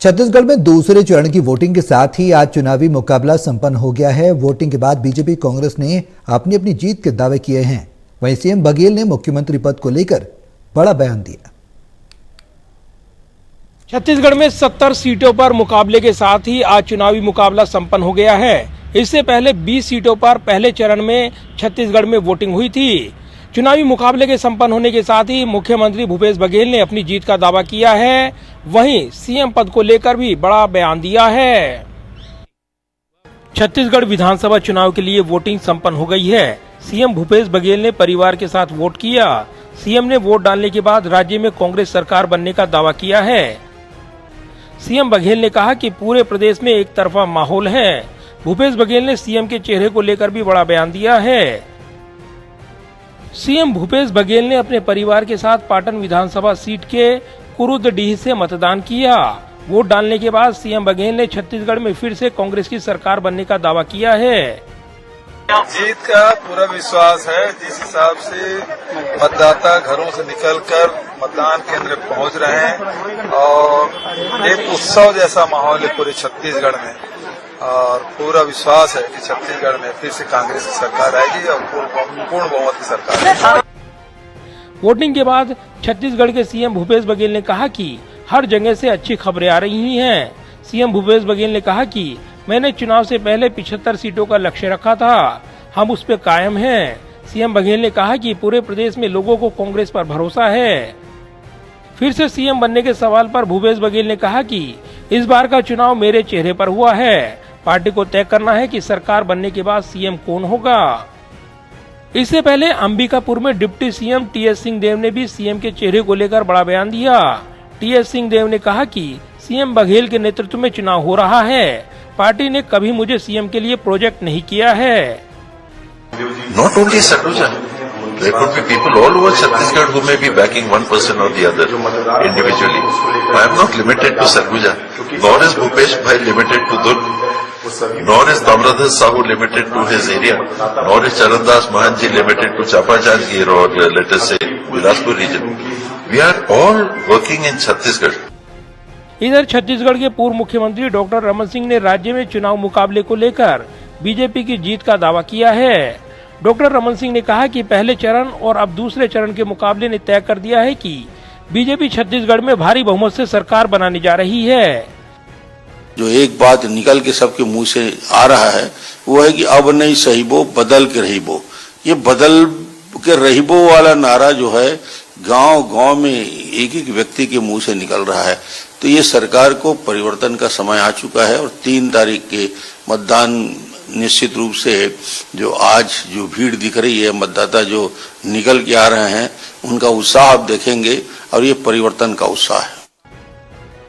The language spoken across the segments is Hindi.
छत्तीसगढ़ में दूसरे चरण की वोटिंग के साथ ही आज चुनावी मुकाबला संपन्न हो गया है। वोटिंग के बाद बीजेपी कांग्रेस ने अपनी अपनी जीत के दावे किए हैं। वहीं सीएम बघेल ने मुख्यमंत्री पद को लेकर बड़ा बयान दिया। छत्तीसगढ़ में 70 सीटों पर मुकाबले के साथ ही आज चुनावी मुकाबला संपन्न हो गया है। इससे पहले 20 सीटों पर पहले चरण में छत्तीसगढ़ में वोटिंग हुई थी। चुनावी मुकाबले के संपन्न होने के साथ ही मुख्यमंत्री भूपेश बघेल ने अपनी जीत का दावा किया है। वहीं सीएम पद को लेकर भी बड़ा बयान दिया है। छत्तीसगढ़ विधानसभा चुनाव के लिए वोटिंग संपन्न हो गई है। सीएम भूपेश बघेल ने परिवार के साथ वोट किया। सीएम ने वोट डालने के बाद राज्य में कांग्रेस सरकार बनने का दावा किया है। सीएम बघेल ने कहा कि पूरे प्रदेश में एक तरफा माहौल है। भूपेश बघेल ने सीएम के चेहरे को लेकर भी बड़ा बयान दिया है। सीएम भूपेश बघेल ने अपने परिवार के साथ पाटन विधानसभा सीट के कुरुदडीह से मतदान किया। वोट डालने के बाद सीएम बघेल ने छत्तीसगढ़ में फिर से कांग्रेस की सरकार बनने का दावा किया है। जीत का पूरा विश्वास है। जिस हिसाब से मतदाता घरों से निकलकर मतदान केंद्र पहुंच रहे हैं और एक उत्सव जैसा माहौल है पूरे छत्तीसगढ़ में, और पूरा विश्वास है कि छत्तीसगढ़ में फिर से कांग्रेस की सरकार आएगी और पूर्ण बहुमत की सरकार। वोटिंग के बाद छत्तीसगढ़ के सीएम भूपेश बघेल ने कहा कि हर जगह से अच्छी खबरें आ रही हैं। सीएम भूपेश बघेल ने कहा कि मैंने चुनाव से पहले 75 सीटों का लक्ष्य रखा था, हम उस पे कायम हैं। सीएम बघेल ने कहा कि पूरे प्रदेश में लोगों को कांग्रेस पर भरोसा है। फिर से सीएम बनने के सवाल पर भूपेश बघेल ने कहा कि इस बार का चुनाव मेरे चेहरे पर हुआ है। पार्टी को तय करना है कि सरकार बनने के बाद सीएम कौन होगा। इससे पहले अंबिकापुर में डिप्टी सीएम टीएस सिंहदेव ने भी सीएम के चेहरे को लेकर बड़ा बयान दिया। टीएस सिंहदेव ने कहा कि सीएम बघेल के नेतृत्व में चुनाव हो रहा है। पार्टी ने कभी मुझे सीएम के लिए प्रोजेक्ट नहीं किया है। Not only Sarguja, there could be people all over Chhattisgarh who may be backing one person or the other individually. I am not limited to Sarguja, nor is Bhupesh Bhai limited to Durg, nor is Tamradhar Sahu limited to his area, nor is Charandas Mahanji limited to Chapachajgir or let us say Bilaspur region. We are all working in Chhattisgarh. इधर छत्तीसगढ़ के पूर्व मुख्यमंत्री डॉक्टर रमन सिंह ने राज्य में चुनाव मुकाबले को लेकर बीजेपी की जीत का दावा किया है। डॉक्टर रमन सिंह ने कहा कि पहले चरण और अब दूसरे चरण के मुकाबले ने तय कर दिया है कि बीजेपी छत्तीसगढ़ में भारी बहुमत से सरकार बनाने जा रही है। जो एक बात निकल के सबके मुंह से आ रहा है वो है कि अब नहीं सहीबो, बदल के रहीबो। ये बदल के रहीबो वाला नारा जो है गांव गांव में एक एक व्यक्ति के मुंह से निकल रहा है। तो ये सरकार को परिवर्तन का समय आ चुका है और 3 तारीख के मतदान निश्चित रूप से जो आज जो भीड़ दिख रही है, मतदाता जो निकल के आ रहे हैं, उनका उत्साह आप देखेंगे और ये परिवर्तन का उत्साह है।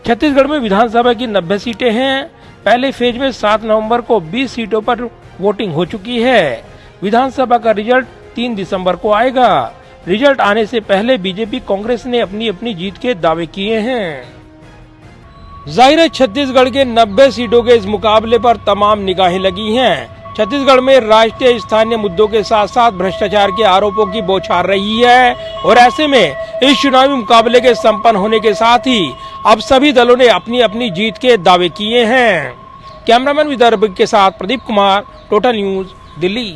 छत्तीसगढ़ में विधानसभा की 90 सीटें हैं। पहले फेज में 7 नवंबर को 20 सीटों पर वोटिंग हो चुकी है। विधानसभा का रिजल्ट 3 दिसंबर को आएगा। रिजल्ट आने से पहले बीजेपी कांग्रेस ने अपनी अपनी जीत के दावे किए हैं। जाहिर है छत्तीसगढ़ के 90 सीटों के इस मुकाबले पर तमाम निगाहें लगी हैं। छत्तीसगढ़ में राष्ट्रीय स्थानीय मुद्दों के साथ साथ भ्रष्टाचार के आरोपों की बौछार रही है और ऐसे में इस चुनावी मुकाबले के संपन्न होने के साथ ही अब सभी दलों ने अपनी अपनी जीत के दावे किए हैं। कैमरामैन विदर्भ के साथ प्रदीप कुमार, टोटल न्यूज, दिल्ली।